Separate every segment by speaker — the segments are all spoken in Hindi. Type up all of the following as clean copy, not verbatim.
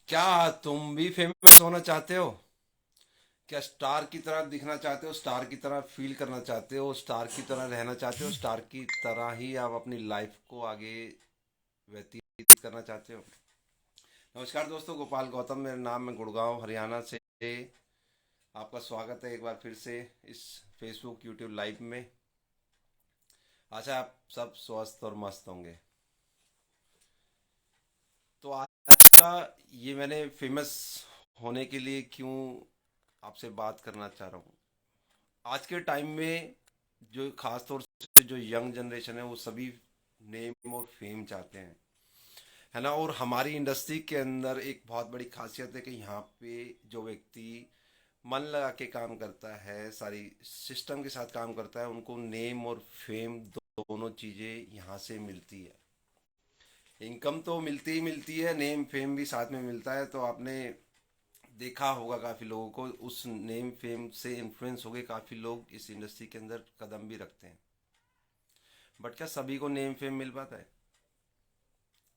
Speaker 1: क्या तुम भी फेमस होना चाहते हो? क्या स्टार की तरह दिखना चाहते हो? स्टार की तरह फील करना चाहते हो? स्टार की तरह रहना चाहते हो? स्टार की तरह ही आप अपनी लाइफ को आगे व्यतीत करना चाहते हो? नमस्कार दोस्तों, गोपाल गौतम मेरा नाम है, गुड़गांव हरियाणा से। आपका स्वागत है एक बार फिर से इस फेसबुक यूट्यूब लाइव में। आशा आप सब स्वस्थ और मस्त होंगे। तो आज का ये मैंने फेमस होने के लिए क्यों आपसे बात करना चाह रहा हूँ। आज के टाइम में जो खास तौर से जो यंग जनरेशन है वो सभी नेम और फेम चाहते हैं, है ना। और हमारी इंडस्ट्री के अंदर एक बहुत बड़ी खासियत है कि यहाँ पे जो व्यक्ति मन लगा के काम करता है, सारी सिस्टम के साथ काम करता है, उनको नेम और फेम दोनों चीज़ें यहाँ से मिलती है। इनकम तो मिलती ही मिलती है, नेम फेम भी साथ में मिलता है। तो आपने देखा होगा काफ़ी लोगों को उस नेम फेम से इन्फ्लुएंस हो गए, काफ़ी लोग इस इंडस्ट्री के अंदर कदम भी रखते हैं। बट क्या सभी को नेम फेम मिल पाता है?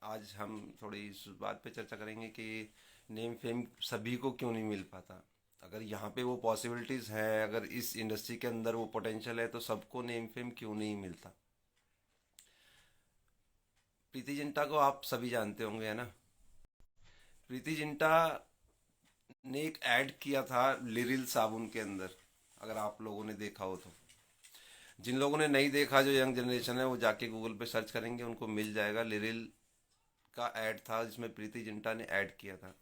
Speaker 1: आज हम थोड़ी इस बात पे चर्चा करेंगे कि नेम फेम सभी को क्यों नहीं मिल पाता। अगर यहाँ पे वो पॉसिबिलिटीज़ हैं, अगर इस इंडस्ट्री के अंदर वो पोटेंशियल है, तो सबको नेम फेम क्यों नहीं मिलता। प्रीति जिंटा को आप सभी जानते होंगे, है ना। प्रीति जिंटा ने एक ऐड किया था लिरिल साबुन के अंदर, अगर आप लोगों ने देखा हो तो। जिन लोगों ने नहीं देखा, जो यंग जनरेशन है, वो जाके गूगल पे सर्च करेंगे, उनको मिल जाएगा। लिरिल का ऐड था जिसमें प्रीति जिंटा ने ऐड किया था।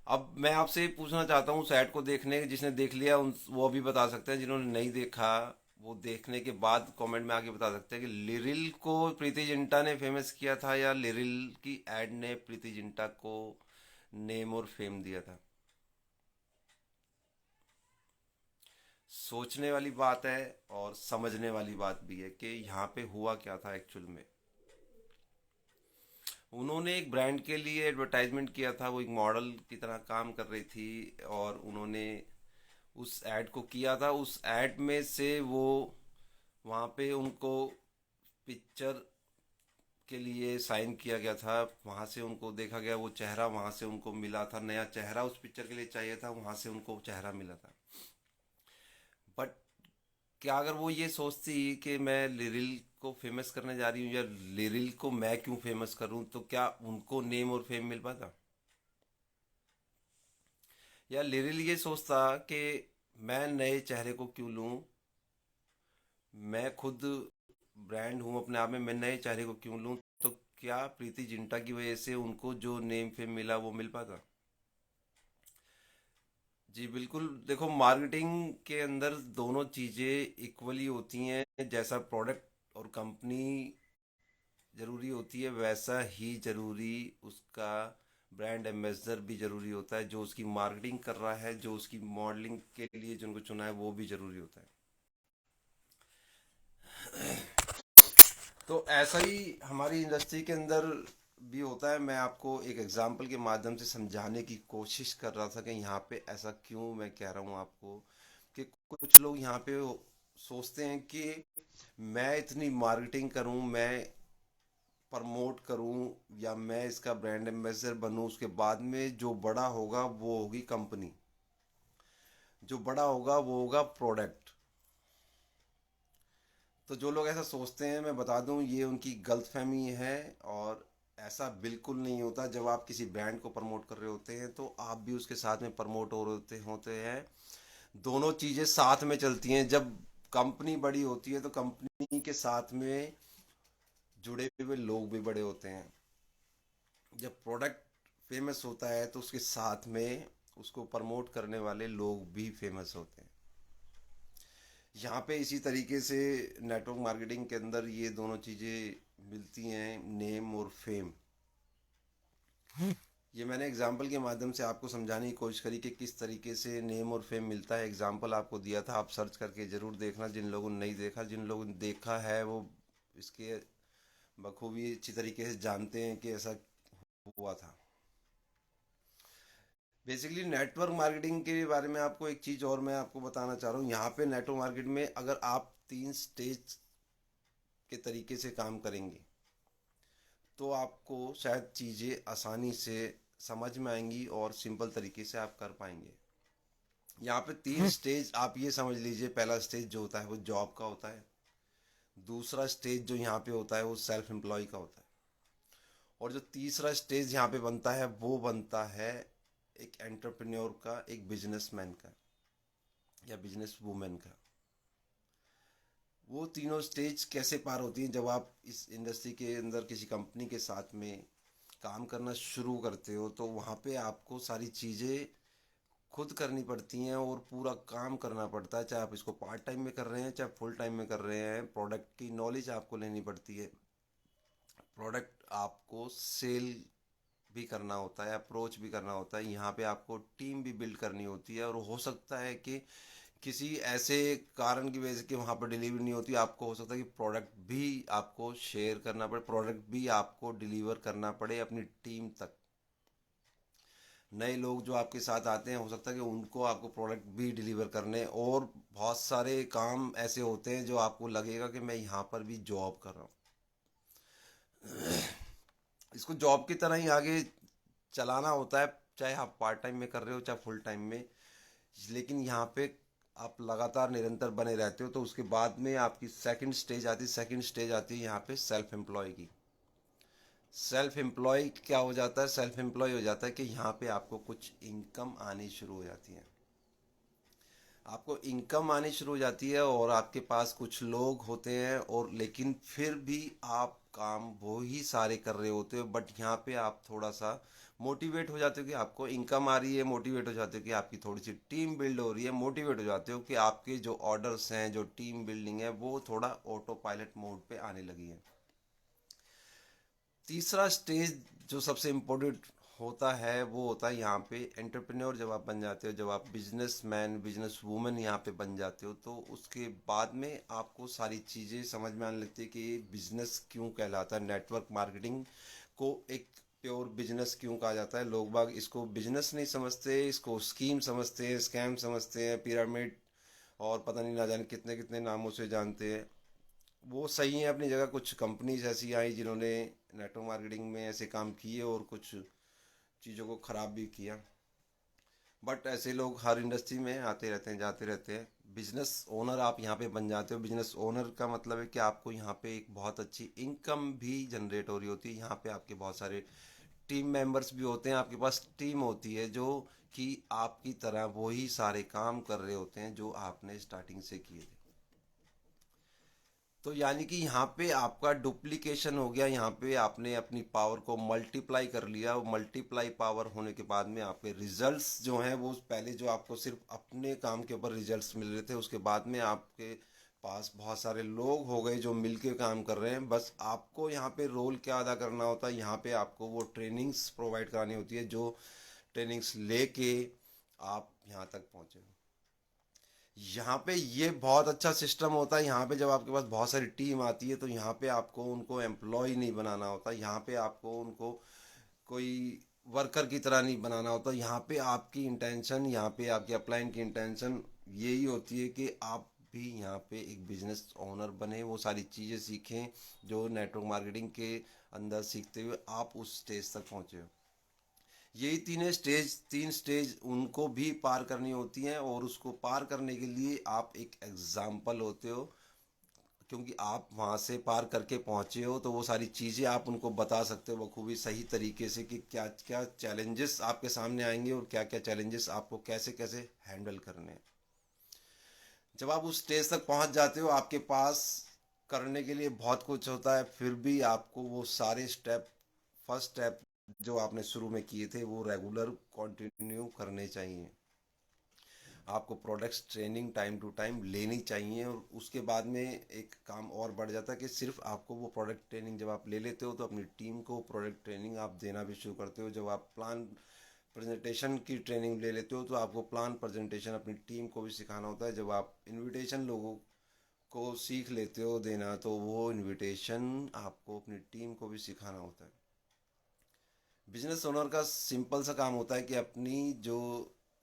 Speaker 1: अब मैं आपसे पूछना चाहता हूँ, उस ऐड को देखने जिसने देख लिया उन वो अभी बता सकते हैं, जिन्होंने नहीं देखा वो देखने के बाद कमेंट में आके बता सकते हैं कि लिरिल को प्रीति जिंटा ने फेमस किया था या लिरिल की ऐड ने प्रीति जिंटा को नेम और फेम दिया था। सोचने वाली बात है और समझने वाली बात भी है कि यहाँ पे हुआ क्या था एक्चुअल में। उन्होंने एक ब्रांड के लिए एडवर्टाइजमेंट किया था, वो एक मॉडल की तरह काम कर रही थी, और उन्होंने उस ऐड को किया था। उस ऐड में से वो वहाँ पे उनको पिक्चर के लिए साइन किया गया था, वहाँ से उनको देखा गया, वो चेहरा वहाँ से उनको मिला था, नया चेहरा उस पिक्चर के लिए चाहिए था, वहाँ से उनको चेहरा मिला था। बट क्या अगर वो ये सोचती कि मैं लिरिल को फेमस करने जा रही हूँ, या लिरिल को मैं क्यों फेमस करूँ, तो क्या उनको नेम और फेम मिल पाता? या लिरिल ये सोचता कि मैं नए चेहरे को क्यों लूँ, मैं खुद ब्रांड हूँ अपने आप में, मैं नए चेहरे को क्यों लूँ, तो क्या प्रीति जिंटा की वजह से उनको जो नेम फेम मिला वो मिल पाता? जी बिल्कुल। देखो, मार्केटिंग के अंदर दोनों चीज़ें इक्वली होती हैं। जैसा प्रोडक्ट और कंपनी ज़रूरी होती है, वैसा ही ज़रूरी उसका ब्रांड एम्बेसडर भी ज़रूरी होता है। जो उसकी मार्केटिंग कर रहा है, जो उसकी मॉडलिंग के लिए जिनको चुना है, वो भी ज़रूरी होता है। तो ऐसा ही हमारी इंडस्ट्री के अंदर भी होता है। मैं आपको एक एग्जांपल के माध्यम से समझाने की कोशिश कर रहा था कि यहाँ पे ऐसा क्यों मैं कह रहा हूँ आपको, कि कुछ लोग यहाँ पे सोचते हैं कि मैं इतनी मार्केटिंग करूँ, मैं प्रमोट करूँ, या मैं इसका ब्रांड एम्बेसडर बनूँ, उसके बाद में जो बड़ा होगा वो होगी कंपनी, जो बड़ा होगा वो होगा प्रोडक्ट। तो जो लोग ऐसा सोचते हैं, मैं बता दूं, ये उनकी गलतफहमी है। और ऐसा बिल्कुल नहीं होता। जब आप किसी ब्रांड को प्रमोट कर रहे होते हैं, तो आप भी उसके साथ में प्रमोट हो रहे होते हैं। दोनों चीज़ें साथ में चलती हैं। जब कंपनी बड़ी होती है, तो कंपनी के साथ में जुड़े हुए लोग भी बड़े होते हैं। जब प्रोडक्ट फेमस होता है, तो उसके साथ में उसको प्रमोट करने वाले लोग भी फेमस होते हैं। यहाँ पे इसी तरीके से नेटवर्क मार्केटिंग के अंदर ये दोनों चीज़ें मिलती हैं, नेम और फेम। ये मैंने एग्जाम्पल के माध्यम से आपको समझाने की कोशिश करी कि किस तरीके से नेम और फेम मिलता है। एग्जाम्पल आपको दिया था, आप सर्च करके ज़रूर देखना, जिन लोगों ने नहीं देखा। जिन लोगों ने देखा है वो इसके बखूबी अच्छी तरीके से जानते हैं कि ऐसा हुआ था। बेसिकली नेटवर्क मार्केटिंग के बारे में आपको एक चीज़ और मैं आपको बताना चाह रहा हूँ। यहाँ पे नेटवर्क मार्केट में अगर आप 3 स्टेज के तरीके से काम करेंगे, तो आपको शायद चीज़ें आसानी से समझ में आएंगी और सिंपल तरीके से आप कर पाएंगे। यहाँ पे 3 स्टेज आप ये समझ लीजिए। पहला स्टेज जो होता है वो जॉब का होता है। दूसरा स्टेज जो यहाँ पे होता है वो सेल्फ एम्प्लॉय का होता है। और जो तीसरा स्टेज यहाँ पे बनता है वो बनता है एक एंटरप्रेन्योर का, एक बिजनेसमैन का या बिजनेस वूमेन का। वो तीनों स्टेज कैसे पार होती हैं? जब आप इस इंडस्ट्री के अंदर किसी कंपनी के साथ में काम करना शुरू करते हो तो वहाँ पे आपको सारी चीज़ें खुद करनी पड़ती हैं और पूरा काम करना पड़ता है। चाहे आप इसको पार्ट टाइम में कर रहे हैं, चाहे फुल टाइम में कर रहे हैं। प्रोडक्ट की नॉलेज आपको लेनी पड़ती है। प्रोडक्ट आपको सेल भी करना होता है, अप्रोच भी करना होता है। यहाँ पे आपको टीम भी बिल्ड करनी होती है। और हो सकता है कि किसी ऐसे कारण की वजह से कि वहाँ पर डिलीवरी नहीं होती, आपको हो सकता है कि प्रोडक्ट भी आपको शेयर करना पड़े, प्रोडक्ट भी आपको डिलीवर करना पड़े अपनी टीम तक। नए लोग जो आपके साथ आते हैं हो सकता है कि उनको आपको प्रोडक्ट भी डिलीवर करने, और बहुत सारे काम ऐसे होते हैं जो आपको लगेगा कि मैं यहाँ पर भी जॉब कर रहा हूँ। इसको जॉब की तरह ही आगे चलाना होता है, चाहे आप पार्ट टाइम में कर रहे हो चाहे फुल टाइम में। लेकिन यहाँ पे आप लगातार निरंतर बने रहते हो तो उसके बाद में आपकी सेकंड स्टेज आती है यहाँ पे सेल्फ एम्प्लॉय की। सेल्फ एम्प्लॉय क्या हो जाता है? सेल्फ एम्प्लॉय हो जाता है कि यहाँ पे आपको कुछ इनकम आनी शुरू हो जाती है। आपको इनकम आनी शुरू हो जाती है और आपके पास कुछ लोग होते हैं, और लेकिन फिर भी आप काम वो ही सारे कर रहे होते हो। बट यहाँ पे आप थोड़ा सा मोटिवेट हो जाते हो कि आपको इनकम आ रही है, मोटिवेट हो जाते हो कि आपकी थोड़ी सी टीम बिल्ड हो रही है, मोटिवेट हो जाते हो कि आपके जो ऑर्डर्स हैं, जो टीम बिल्डिंग है, वो थोड़ा ऑटो पायलट मोड पे आने लगी है। तीसरा स्टेज जो सबसे इम्पोर्टेंट होता है वो होता है यहाँ पे एंटरप्रेन्योर। जब आप बन जाते हो, जब आप बिजनेसमैन बिजनेस वूमेन यहाँ पे बन जाते हो, तो उसके बाद में आपको सारी चीज़ें समझ में आने लगती है कि ये बिजनेस क्यों कहलाता है। नेटवर्क मार्केटिंग को एक प्योर बिजनेस क्यों कहा जाता है। लोग बाग इसको बिजनेस नहीं समझते, इसको स्कीम समझते हैं, स्कैम समझते हैं, पिरामिड और पता नहीं ना जाने कितने कितने नामों से जानते हैं। वो सही है अपनी जगह। कुछ कंपनीज ऐसी आई जिन्होंने नेटवर्क मार्केटिंग में ऐसे काम किए और कुछ चीज़ों को ख़राब भी किया। बट ऐसे लोग हर इंडस्ट्री में आते रहते हैं, जाते रहते हैं। बिजनेस ओनर आप यहाँ पे बन जाते हो। बिजनेस ओनर का मतलब है कि आपको यहाँ पे एक बहुत अच्छी इनकम भी जनरेट हो रही होती है। यहाँ पे आपके बहुत सारे टीम मेंबर्स भी होते हैं, आपके पास टीम होती है जो कि आपकी तरह वही सारे काम कर रहे होते हैं जो आपने स्टार्टिंग से किए थे। तो यानी कि यहाँ पे आपका डुप्लीकेशन हो गया। यहाँ पे आपने अपनी पावर को मल्टीप्लाई कर लिया। मल्टीप्लाई पावर होने के बाद में आपके रिजल्ट्स जो हैं वो पहले जो आपको सिर्फ अपने काम के ऊपर रिजल्ट्स मिल रहे थे, उसके बाद में आपके पास बहुत सारे लोग हो गए जो मिलके काम कर रहे हैं। बस आपको यहाँ पे रोल क्या अदा करना होता है, यहाँ पे आपको वो ट्रेनिंग्स प्रोवाइड करानी होती है जो ट्रेनिंग्स लेके आप यहाँ तक पहुँचे हो। यहाँ पे ये बहुत अच्छा सिस्टम होता है। यहाँ पे जब आपके पास बहुत सारी टीम आती है तो यहाँ पे आपको उनको एम्प्लॉय नहीं बनाना होता। यहाँ पे आपको उनको कोई वर्कर की तरह नहीं बनाना होता। यहाँ पे आपकी इंटेंशन, यहाँ पे आपके अपलाइन की इंटेंशन यही होती है कि आप भी यहाँ पे एक बिजनेस ओनर बने, वो सारी चीज़ें सीखें जो नेटवर्क मार्केटिंग के अंदर सीखते हुए आप उस स्टेज तक पहुँचे हो। यही 3 स्टेज उनको भी पार करनी होती हैं, और उसको पार करने के लिए आप एक एग्जाम्पल होते हो, क्योंकि आप वहाँ से पार करके पहुँचे हो तो वो सारी चीज़ें आप उनको बता सकते हो बखूबी सही तरीके से कि क्या क्या चैलेंजेस आपके सामने आएंगे और क्या क्या चैलेंजेस आपको कैसे कैसे हैंडल करने हैं। जब आप उस स्टेज तक पहुँच जाते हो आपके पास करने के लिए बहुत कुछ होता है, फिर भी आपको वो सारे स्टेप, फर्स्ट स्टेप जो आपने शुरू में किए थे वो रेगुलर कंटिन्यू करने चाहिए। आपको products training time to time लेनी चाहिए। और उसके बाद में एक काम और बढ़ जाता है कि सिर्फ आपको वो प्रोडक्ट ट्रेनिंग जब आप ले लेते हो तो अपनी टीम को प्रोडक्ट ट्रेनिंग आप देना भी शुरू करते हो। जब आप प्लान प्रेजेंटेशन की ट्रेनिंग ले लेते हो तो आपको प्लान प्रेजेंटेशन अपनी टीम को भी सिखाना होता है। जब आप इनविटेशन लोगों को सीख लेते हो देना तो वो इनविटेशन आपको अपनी टीम को भी सिखाना होता है। बिजनेस ओनर का सिंपल सा काम होता है कि अपनी जो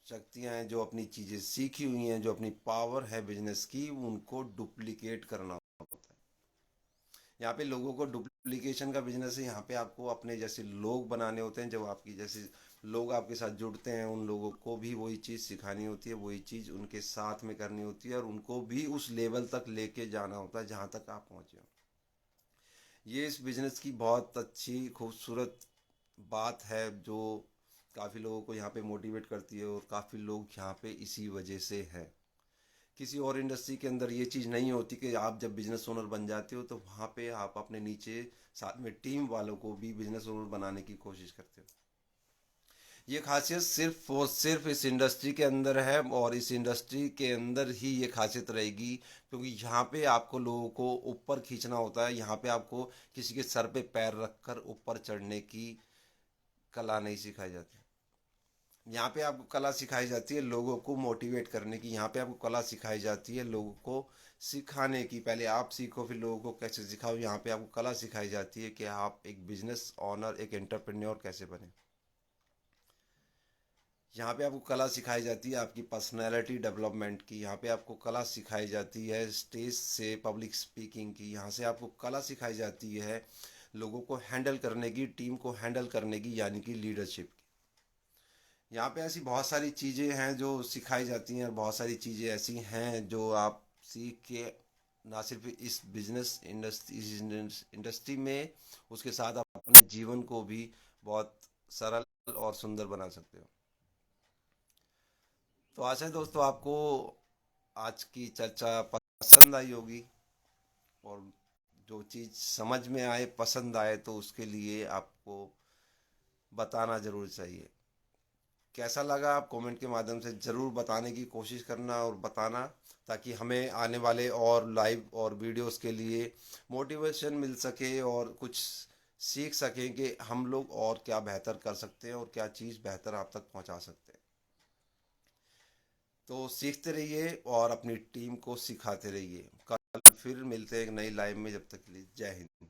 Speaker 1: शक्तियां हैं, जो अपनी चीज़ें सीखी हुई हैं, जो अपनी पावर है बिजनेस की, उनको डुप्लीकेट करना होता है। यहाँ पे लोगों को एप्लीकेशन का बिजनेस है, यहाँ पे आपको अपने जैसे लोग बनाने होते हैं। जब आपकी जैसे लोग आपके साथ जुड़ते हैं, उन लोगों को भी वही चीज़ सिखानी होती है, वही चीज़ उनके साथ में करनी होती है, और उनको भी उस लेवल तक लेके जाना होता है जहाँ तक आप पहुँचे हो। ये इस बिज़नेस की बहुत अच्छी खूबसूरत बात है, जो काफ़ी लोगों को यहाँ पे मोटिवेट करती है, और काफ़ी लोग यहाँ पे इसी वजह से हैं। किसी और इंडस्ट्री के अंदर ये चीज़ नहीं होती कि आप जब बिजनेस ओनर बन जाते हो तो वहाँ पे आप अपने नीचे साथ में टीम वालों को भी बिजनेस ओनर बनाने की कोशिश करते हो। ये खासियत सिर्फ और सिर्फ इस इंडस्ट्री के अंदर है, और इस इंडस्ट्री के अंदर ही ये खासियत रहेगी, क्योंकि यहाँ पे आपको लोगों को ऊपर खींचना होता है। यहाँ पे आपको किसी के सर पे पैर रखकर ऊपर चढ़ने की कला नहीं सिखाई जाती। यहाँ पे आपको कला सिखाई जाती है लोगों को मोटिवेट करने की। यहाँ पे आपको कला सिखाई जाती है लोगों को सिखाने की। पहले आप सीखो, फिर लोगों को कैसे सिखाओ। यहाँ पे आपको कला सिखाई जाती है कि आप एक बिजनेस ऑनर, एक एंटरप्रेन्योर कैसे बने। यहाँ पे आपको कला सिखाई जाती है आपकी पर्सनैलिटी डेवलपमेंट की। यहाँ पे आपको कला सिखाई जाती है स्टेज से पब्लिक स्पीकिंग की। यहाँ से आपको कला सिखाई जाती है लोगों को हैंडल करने की, टीम को हैंडल करने की, यानी कि लीडरशिप की। यहाँ पे ऐसी बहुत सारी चीज़ें हैं जो सिखाई जाती हैं, और बहुत सारी चीज़ें ऐसी हैं जो आप सीख के ना सिर्फ इस बिजनेस इंडस्ट्री में, उसके साथ आप अपने जीवन को भी बहुत सरल और सुंदर बना सकते हो। तो आशा है दोस्तों आपको आज की चर्चा पसंद आई होगी, और जो चीज़ समझ में आए, पसंद आए, तो उसके लिए आपको बताना ज़रूर चाहिए। कैसा लगा आप कमेंट के माध्यम से ज़रूर बताने की कोशिश करना और बताना, ताकि हमें आने वाले और लाइव और वीडियोस के लिए मोटिवेशन मिल सके, और कुछ सीख सकें कि हम लोग और क्या बेहतर कर सकते हैं और क्या चीज़ बेहतर आप तक पहुंचा सकते हैं। तो सीखते रहिए और अपनी टीम को सिखाते रहिए। कल फिर मिलते हैं एक नई लाइव में। जब तक के लिए जय हिंद।